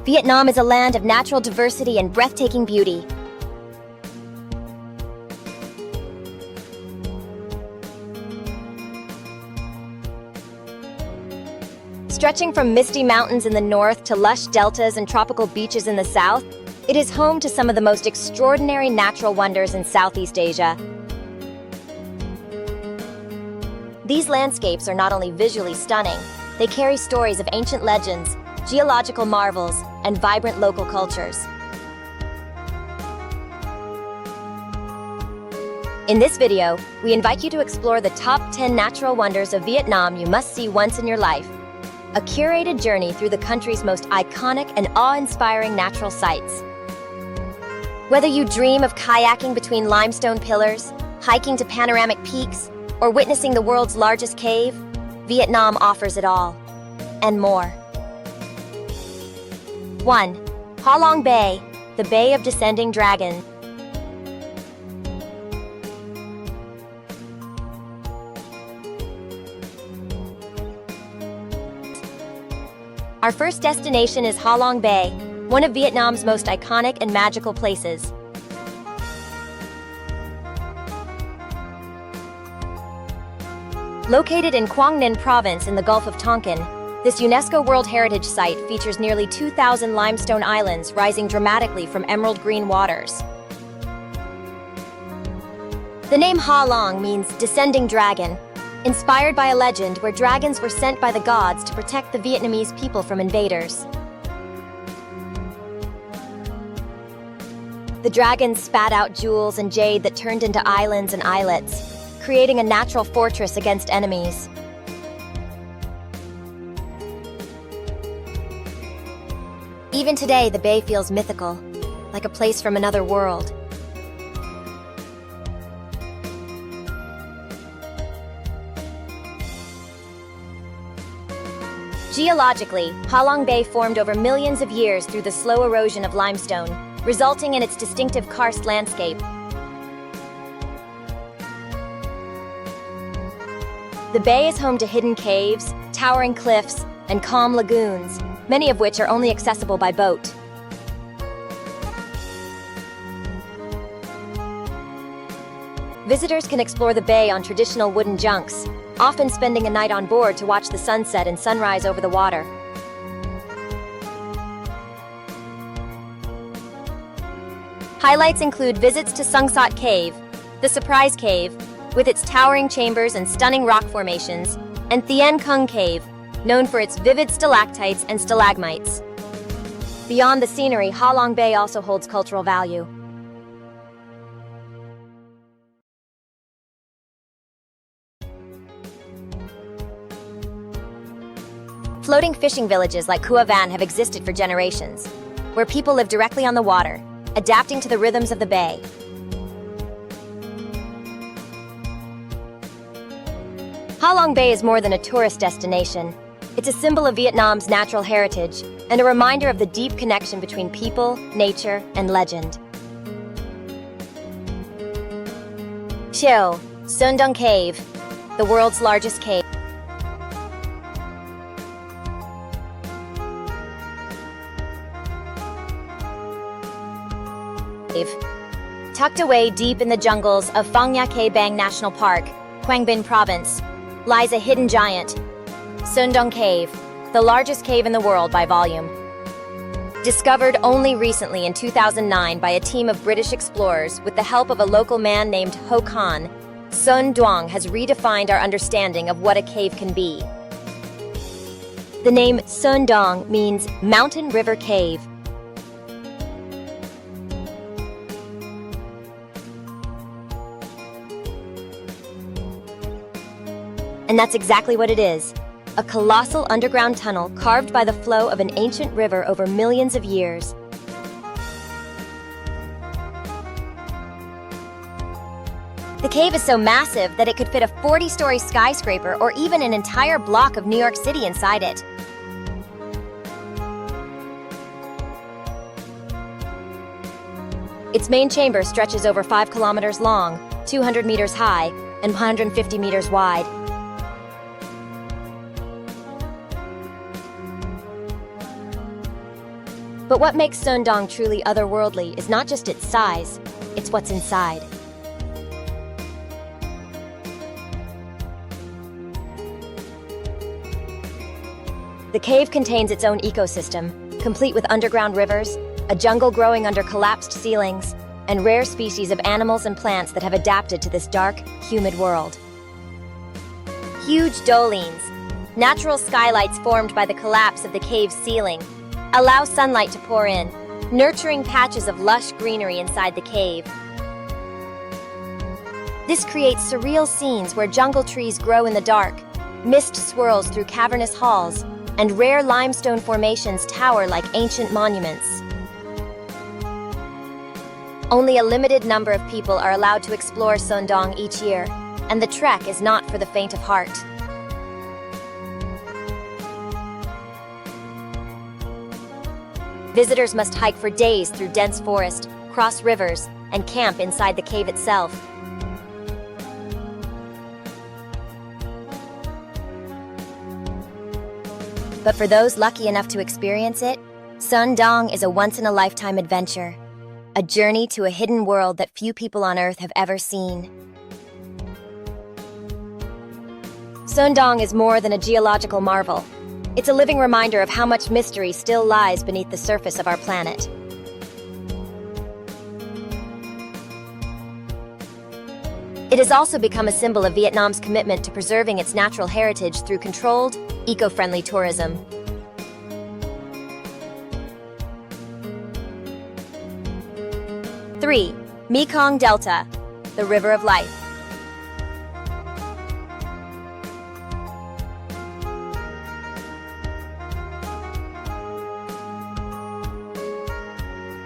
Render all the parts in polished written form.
Vietnam is a land of natural diversity and breathtaking beauty. Stretching from misty mountains in the north to lush deltas and tropical beaches in the south, it is home to some of the most extraordinary natural wonders in Southeast Asia. These landscapes are not only visually stunning, they carry stories of ancient legends, geological marvels, and vibrant local cultures. In this video, we invite you to explore the top 10 natural wonders of Vietnam you must see once in your life. A curated journey through the country's most iconic and awe-inspiring natural sights. Whether you dream of kayaking between limestone pillars, hiking to panoramic peaks, or witnessing the world's largest cave, Vietnam offers it all, and more. 1. Ha Long Bay, the Bay of Descending Dragon. Our first destination is Ha Long Bay, one of Vietnam's most iconic and magical places. Located in Quang Ninh Province in the Gulf of Tonkin, this UNESCO World Heritage Site features nearly 2,000 limestone islands rising dramatically from emerald green waters. The name Ha Long means descending dragon, inspired by a legend where dragons were sent by the gods to protect the Vietnamese people from invaders. The dragons spat out jewels and jade that turned into islands and islets, creating a natural fortress against enemies. Even today, the bay feels mythical, like a place from another world. Geologically, Ha Long Bay formed over millions of years through the slow erosion of limestone, resulting in its distinctive karst landscape. The bay is home to hidden caves, towering cliffs, and calm lagoons, many of which are only accessible by boat. Visitors can explore the bay on traditional wooden junks, often spending a night on board to watch the sunset and sunrise over the water. Highlights include visits to Son Doong Cave, the Surprise Cave, with its towering chambers and stunning rock formations, and Cuc Phuong Cave, known for its vivid stalactites and stalagmites. Beyond the scenery, Ha Long Bay also holds cultural value. Floating fishing villages like Cuc Phuong have existed for generations, where people live directly on the water, adapting to the rhythms of the bay. Ha Long Bay is more than a tourist destination. It's a symbol of Vietnam's natural heritage and a reminder of the deep connection between people, nature, and legend. 2. Son Doong Cave, the world's largest cave. Tucked away deep in the jungles of Phong Nha-Ke National Park, Quang Binh Province, lies a hidden giant, Son Doong Cave, the largest cave in the world by volume. Discovered only recently in 2009 by a team of British explorers with the help of a local man named Ho Khan, Son Doong has redefined our understanding of what a cave can be. The name Son Doong means mountain river cave. And that's exactly what it is. A colossal underground tunnel carved by the flow of an ancient river over millions of years. The cave is so massive that it could fit a 40-story skyscraper or even an entire block of New York City inside it. Its main chamber stretches over 5 kilometers long, 200 meters high, and 150 meters wide. But what makes Son Doong truly otherworldly is not just its size, it's what's inside. The cave contains its own ecosystem, complete with underground rivers, a jungle growing under collapsed ceilings, and rare species of animals and plants that have adapted to this dark, humid world. Huge dolines, natural skylights formed by the collapse of the cave's ceiling, allow sunlight to pour in, nurturing patches of lush greenery inside the cave. This creates surreal scenes where jungle trees grow in the dark, mist swirls through cavernous halls, and rare limestone formations tower like ancient monuments. Only a limited number of people are allowed to explore Son Doong each year, and the trek is not for the faint of heart. Visitors must hike for days through dense forest, cross rivers, and camp inside the cave itself. But for those lucky enough to experience it, Son Doong is a once-in-a-lifetime adventure, a journey to a hidden world that few people on Earth have ever seen. Son Doong is more than a geological marvel. It's a living reminder of how much mystery still lies beneath the surface of our planet. It has also become a symbol of Vietnam's commitment to preserving its natural heritage through controlled, eco-friendly tourism. Three, Mekong Delta, the River of Life.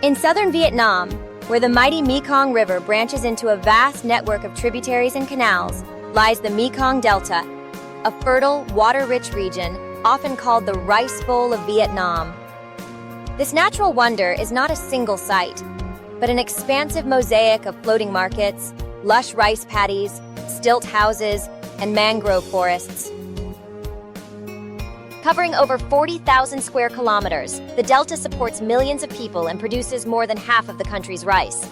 In southern Vietnam, where the mighty Mekong River branches into a vast network of tributaries and canals, lies the Mekong Delta, a fertile, water-rich region often called the Rice Bowl of Vietnam. This natural wonder is not a single site, but an expansive mosaic of floating markets, lush rice paddies, stilt houses, and mangrove forests. Covering over 40,000 square kilometers, the delta supports millions of people and produces more than half of the country's rice.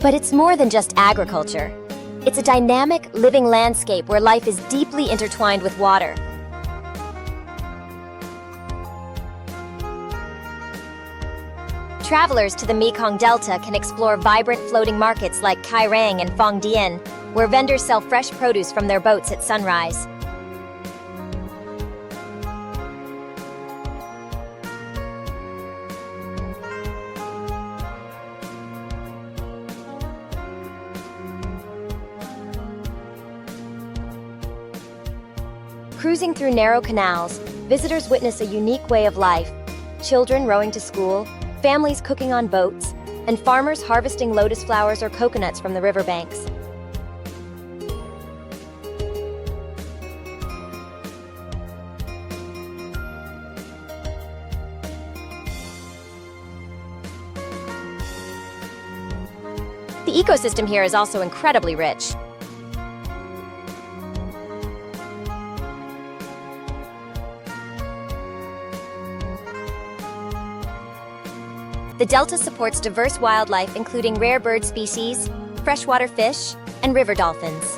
But it's more than just agriculture. It's a dynamic, living landscape where life is deeply intertwined with water. Travelers to the Mekong Delta can explore vibrant floating markets like Kai Rang and Phong Dien, where vendors sell fresh produce from their boats at sunrise. Cruising through narrow canals, visitors witness a unique way of life. Children rowing to school, families cooking on boats, and farmers harvesting lotus flowers or coconuts from the riverbanks. The ecosystem here is also incredibly rich. The delta supports diverse wildlife including rare bird species, freshwater fish, and river dolphins.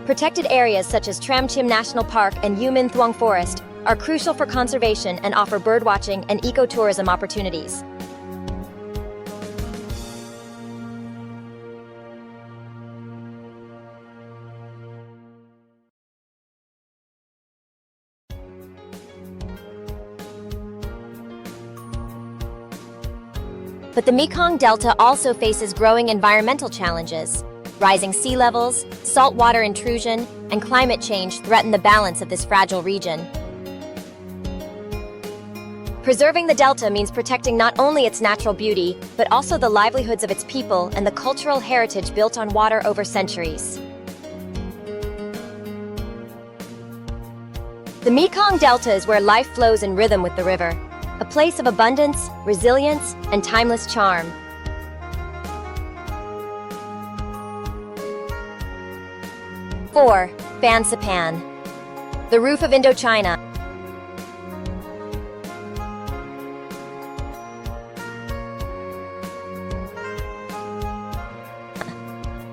Protected areas such as Cuc Phuong National Park and Cuc Phuong Forest are crucial for conservation and offer birdwatching and ecotourism opportunities. But the Mekong Delta also faces growing environmental challenges. Rising sea levels, saltwater intrusion, and climate change threaten the balance of this fragile region. Preserving the delta means protecting not only its natural beauty, but also the livelihoods of its people and the cultural heritage built on water over centuries. The Mekong Delta is where life flows in rhythm with the river, a place of abundance, resilience, and timeless charm. Four, Fansipan, the roof of Indochina.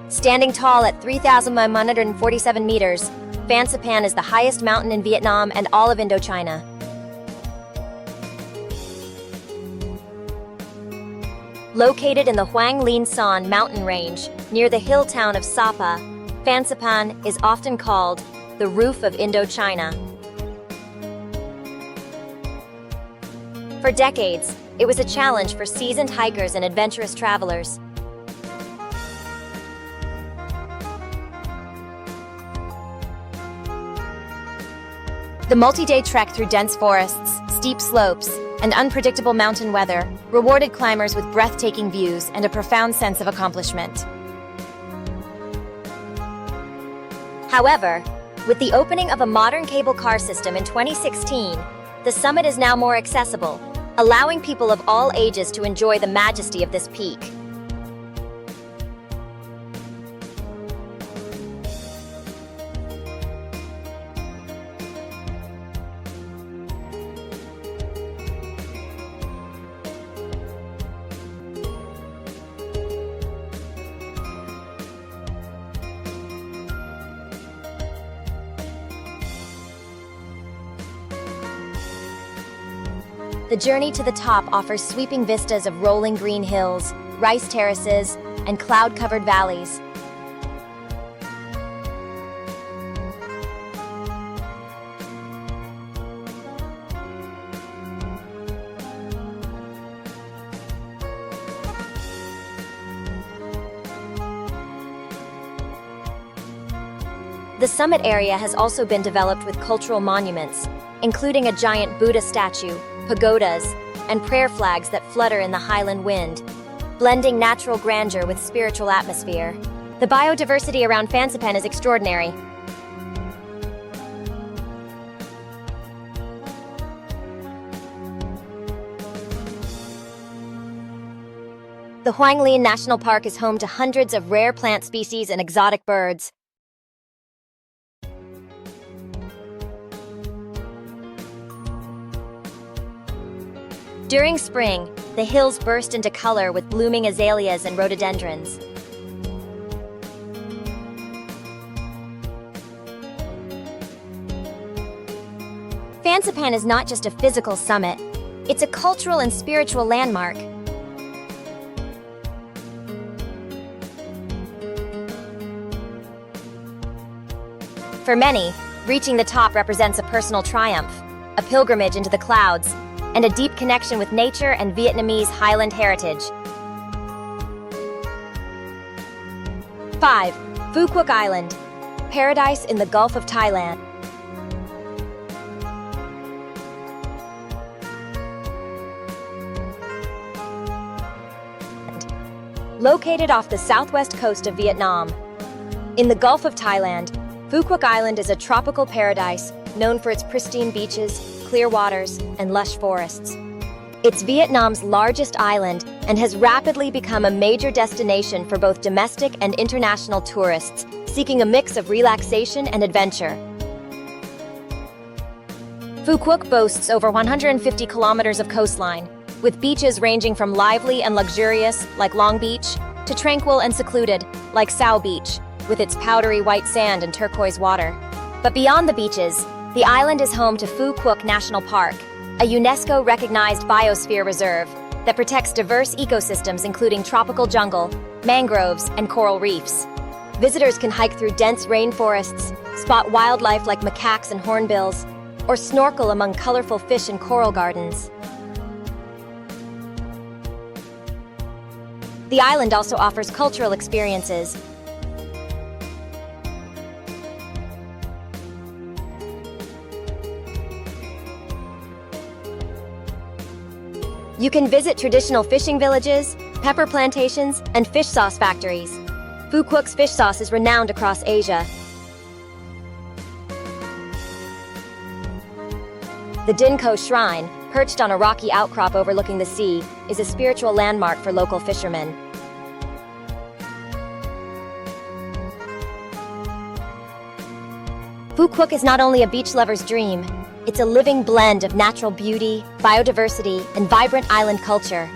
Standing tall at 3,147 meters, Fansipan is the highest mountain in Vietnam and all of Indochina. Located in the Hoang Linh Son mountain range, near the hill town of Sapa, Fansipan is often called the roof of Indochina. For decades, it was a challenge for seasoned hikers and adventurous travelers. The multi-day trek through dense forests, steep slopes, and unpredictable mountain weather rewarded climbers with breathtaking views and a profound sense of accomplishment. However, with the opening of a modern cable car system in 2016, the summit is now more accessible, allowing people of all ages to enjoy the majesty of this peak. The journey to the top offers sweeping vistas of rolling green hills, rice terraces, and cloud-covered valleys. The summit area has also been developed with cultural monuments, including a giant Buddha statue, pagodas, and prayer flags that flutter in the highland wind, blending natural grandeur with spiritual atmosphere. The biodiversity around Fansipan is extraordinary. The Hoang Linh National Park is home to hundreds of rare plant species and exotic birds. During spring, the hills burst into color with blooming azaleas and rhododendrons. Fansipan is not just a physical summit, it's a cultural and spiritual landmark. For many, reaching the top represents a personal triumph, a pilgrimage into the clouds, and a deep connection with nature and Vietnamese highland heritage. 5. Phu Quoc Island, paradise in the Gulf of Thailand. Located off the southwest coast of Vietnam. In the Gulf of Thailand, Phu Quoc Island is a tropical paradise known for its pristine beaches, clear waters, and lush forests. It's Vietnam's largest island and has rapidly become a major destination for both domestic and international tourists seeking a mix of relaxation and adventure. Phu Quoc boasts over 150 kilometers of coastline, with beaches ranging from lively and luxurious, like Long Beach, to tranquil and secluded, like Sao Beach, with its powdery white sand and turquoise water. But beyond the beaches, the island is home to Phu Quoc National Park, a UNESCO-recognized biosphere reserve that protects diverse ecosystems including tropical jungle, mangroves, and coral reefs. Visitors can hike through dense rainforests, spot wildlife like macaques and hornbills, or snorkel among colorful fish and coral gardens. The island also offers cultural experiences. You can visit traditional fishing villages, pepper plantations, and fish sauce factories. Phu Quoc's fish sauce is renowned across Asia. The Din Ko Shrine, perched on a rocky outcrop overlooking the sea, is a spiritual landmark for local fishermen. Phu Quoc is not only a beach lover's dream, it's a living blend of natural beauty, biodiversity, and vibrant island culture.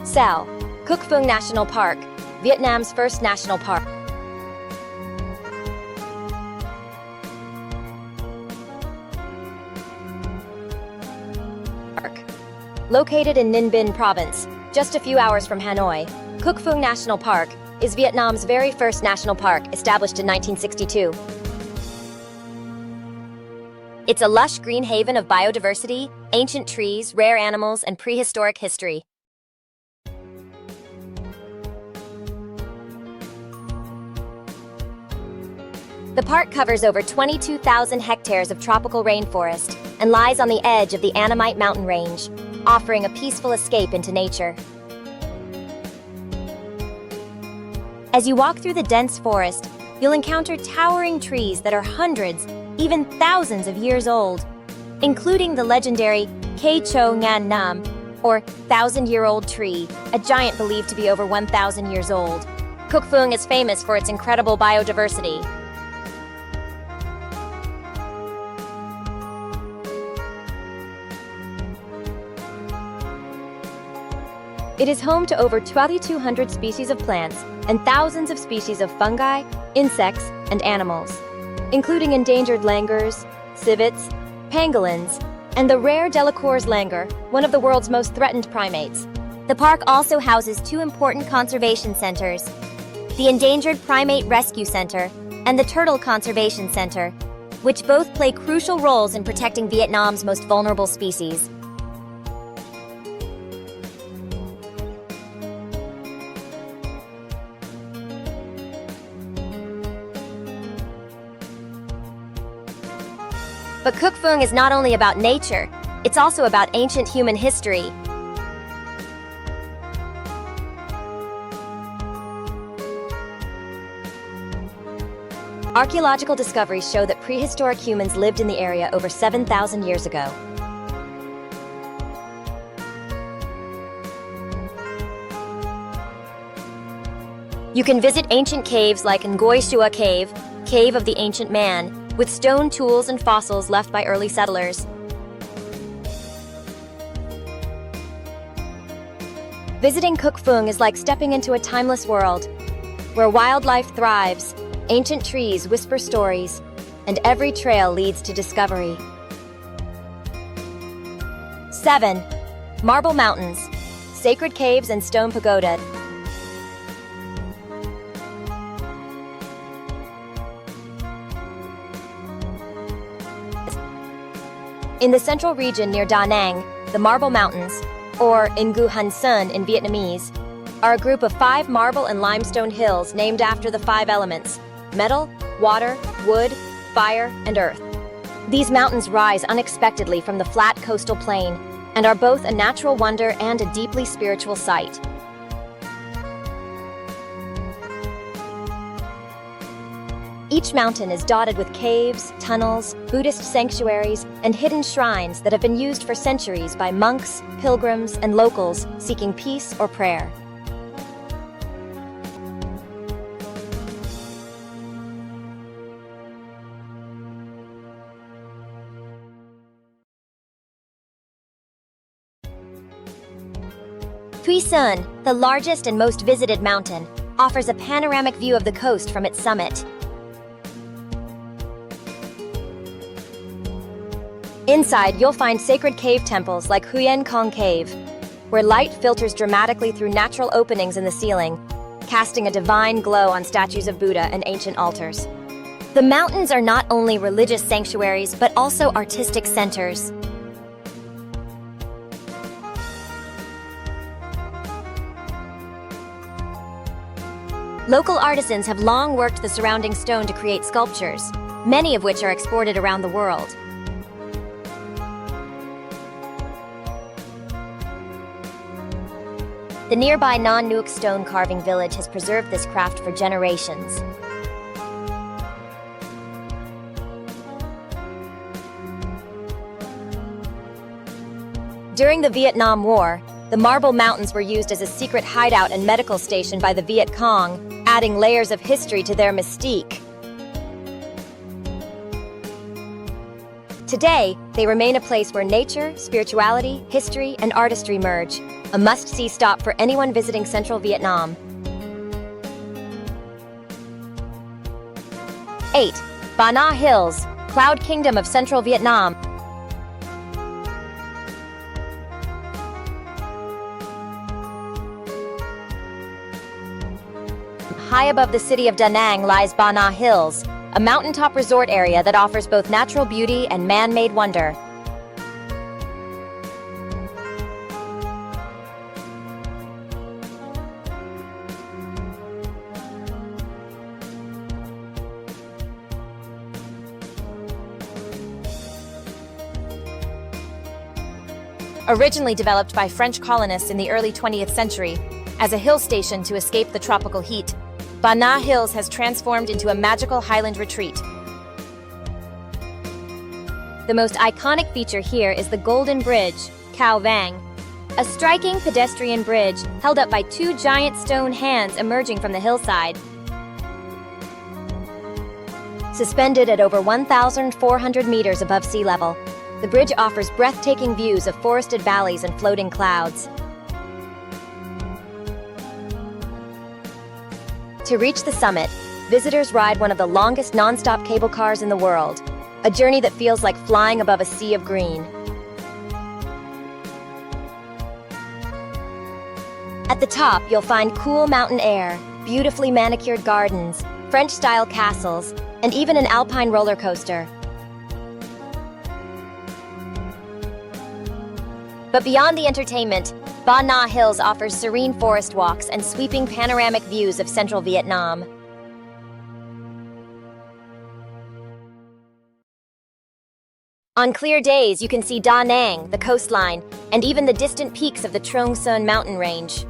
Sao, Cuc Phuong National Park, Vietnam's first national park. Located in Ninh Binh province, just a few hours from Hanoi, Cuc Phuong National Park is Vietnam's very first national park, established in 1962. It's a lush green haven of biodiversity, ancient trees, rare animals, and prehistoric history. The park covers over 22,000 hectares of tropical rainforest and lies on the edge of the Annamite mountain range, offering a peaceful escape into nature. As you walk through the dense forest, you'll encounter towering trees that are hundreds, even thousands of years old, including the legendary Cây Chou Ngan Nam, or thousand-year-old tree, a giant believed to be over 1,000 years old. Cuc Phuong is famous for its incredible biodiversity. It is home to over 2,200 species of plants and thousands of species of fungi, insects, and animals, including endangered langurs, civets, pangolins, and the rare Delacour's langur, one of the world's most threatened primates. The park also houses two important conservation centers, the Endangered Primate Rescue Center and the Turtle Conservation Center, which both play crucial roles in protecting Vietnam's most vulnerable species. But Cuc Phuong is not only about nature, it's also about ancient human history. Archaeological discoveries show that prehistoric humans lived in the area over 7,000 years ago. You can visit ancient caves like Nguoi Shua Cave, Cave of the Ancient Man, with stone tools and fossils left by early settlers. Visiting Cuc Phuong is like stepping into a timeless world, where wildlife thrives, ancient trees whisper stories, and every trail leads to discovery. 7. Marble Mountains, Sacred Caves and Stone Pagoda. In the central region near Da Nang, the Marble Mountains, or Ngu Han Sun in Vietnamese, are a group of 5 marble and limestone hills named after the 5 elements: metal, water, wood, fire, and earth. These mountains rise unexpectedly from the flat coastal plain and are both a natural wonder and a deeply spiritual sight. Each mountain is dotted with caves, tunnels, Buddhist sanctuaries, and hidden shrines that have been used for centuries by monks, pilgrims, and locals seeking peace or prayer. Tuy Son, the largest and most visited mountain, offers a panoramic view of the coast from its summit. Inside, you'll find sacred cave temples like Huyen Kong Cave, where light filters dramatically through natural openings in the ceiling, casting a divine glow on statues of Buddha and ancient altars. The mountains are not only religious sanctuaries, but also artistic centers. Local artisans have long worked the surrounding stone to create sculptures, many of which are exported around the world. The nearby Non Nuoc stone carving village has preserved this craft for generations. During the Vietnam War, the Marble Mountains were used as a secret hideout and medical station by the Viet Cong, adding layers of history to their mystique. Today, they remain a place where nature, spirituality, history, and artistry merge, a must-see stop for anyone visiting central Vietnam. 8. Ba Na Hills, Cloud Kingdom of Central Vietnam. High above the city of Da Nang lies Ba Na Hills, a mountaintop resort area that offers both natural beauty and man-made wonder. Originally developed by French colonists in the early 20th century as a hill station to escape the tropical heat, Ba Na Hills has transformed into a magical highland retreat. The most iconic feature here is the Golden Bridge, Cao Vang, a striking pedestrian bridge held up by two giant stone hands emerging from the hillside. Suspended at over 1,400 meters above sea level, the bridge offers breathtaking views of forested valleys and floating clouds. To reach the summit, visitors ride one of the longest non-stop cable cars in the world, a journey that feels like flying above a sea of green. At the top, you'll find cool mountain air, beautifully manicured gardens, French-style castles, and even an alpine roller coaster. But beyond the entertainment, Ba Na Hills offers serene forest walks and sweeping panoramic views of central Vietnam. On clear days, you can see Da Nang, the coastline, and even the distant peaks of the Trong Son mountain range.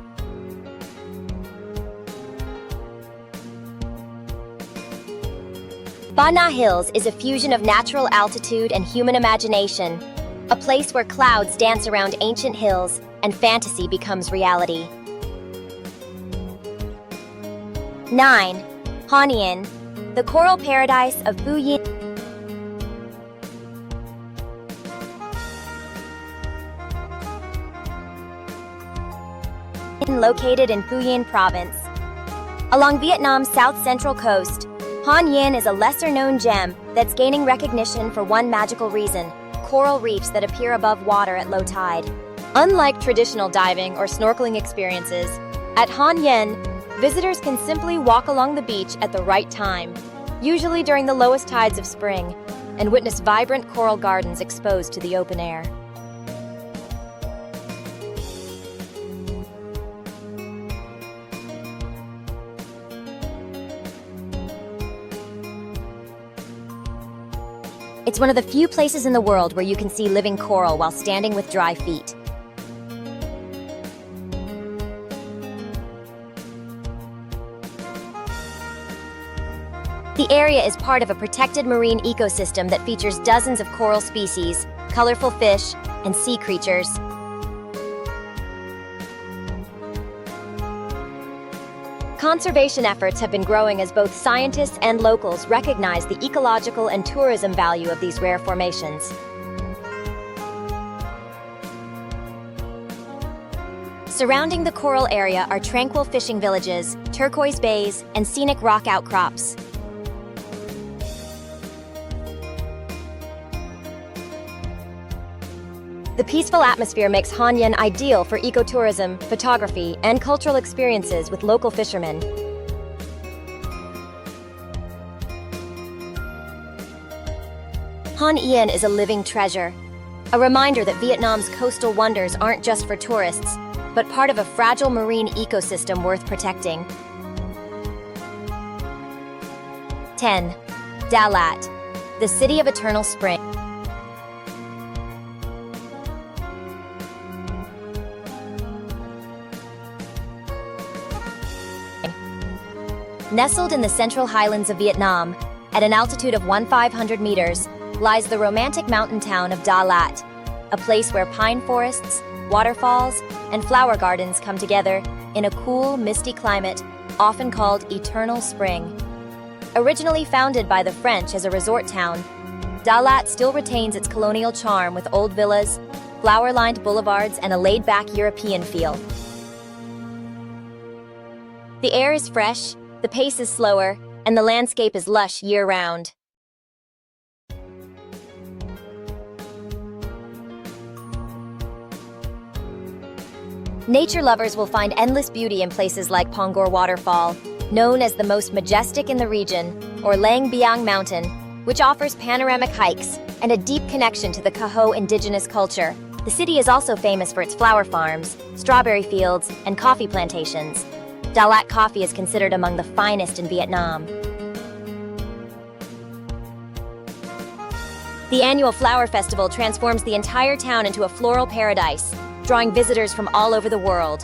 Ba Na Hills is a fusion of natural altitude and human imagination, a place where clouds dance around ancient hills and fantasy becomes reality. 9. Han Yen, the coral paradise of Phu Yen. Located in Phu Yen province. Along Vietnam's south-central coast, Han Yen is a lesser-known gem that's gaining recognition for one magical reason: coral reefs that appear above water at low tide. Unlike traditional diving or snorkeling experiences, at Han Yen, visitors can simply walk along the beach at the right time, usually during the lowest tides of spring, and witness vibrant coral gardens exposed to the open air. It's one of the few places in the world where you can see living coral while standing with dry feet. The area is part of a protected marine ecosystem that features dozens of coral species, colorful fish, and sea creatures. Conservation efforts have been growing as both scientists and locals recognize the ecological and tourism value of these rare formations. Surrounding the coral area are tranquil fishing villages, turquoise bays, and scenic rock outcrops. The peaceful atmosphere makes Han Yen ideal for ecotourism, photography, and cultural experiences with local fishermen. Han Yen is a living treasure, a reminder that Vietnam's coastal wonders aren't just for tourists, but part of a fragile marine ecosystem worth protecting. 10. Da Lat, the city of eternal spring. Nestled in the central highlands of Vietnam, at an altitude of 1,500 meters, lies the romantic mountain town of Da Lat. a place where pine forests, waterfalls, and flower gardens come together in a cool, misty climate, often called Eternal Spring. Originally founded by the French as a resort town, Dalat still retains its colonial charm with old villas, flower-lined boulevards, and a laid-back European feel. The air is fresh, the pace is slower, and the landscape is lush year-round. Nature lovers will find endless beauty in places like Pongor Waterfall, known as the most majestic in the region, or Lang Biang Mountain, which offers panoramic hikes and a deep connection to the Caho indigenous culture. The city is also famous for its flower farms, strawberry fields, and coffee plantations. Dalat coffee is considered among the finest in Vietnam. The annual flower festival transforms the entire town into a floral paradise, drawing visitors from all over the world.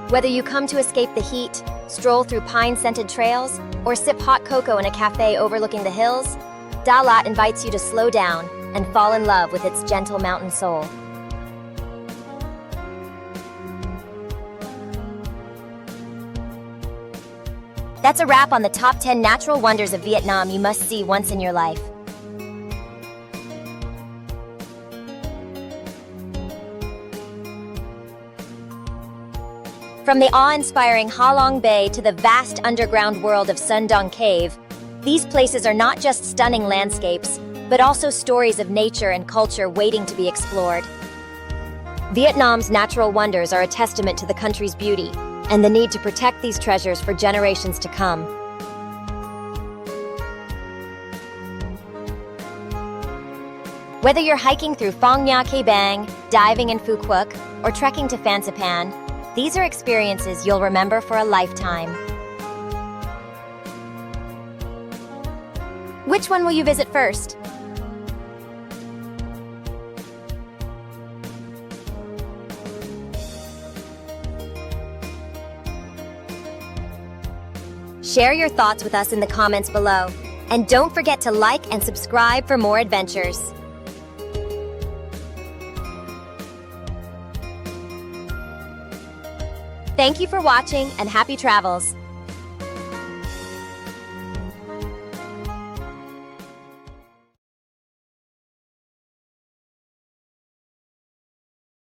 Whether you come to escape the heat, stroll through pine-scented trails, or sip hot cocoa in a cafe overlooking the hills, Dalat invites you to slow down and fall in love with its gentle mountain soul. That's a wrap on the top 10 natural wonders of Vietnam you must see once in your life. From the awe-inspiring Ha Long Bay to the vast underground world of Son Doong Cave, these places are not just stunning landscapes, but also stories of nature and culture waiting to be explored. Vietnam's natural wonders are a testament to the country's beauty and the need to protect these treasures for generations to come. Whether you're hiking through Phong Nha-Ke Bang, diving in Phu Quoc, or trekking to Phan Xiphan, these are experiences you'll remember for a lifetime. Which one will you visit first? Share your thoughts with us in the comments below. And don't forget to like and subscribe for more adventures. Thank you for watching and happy travels!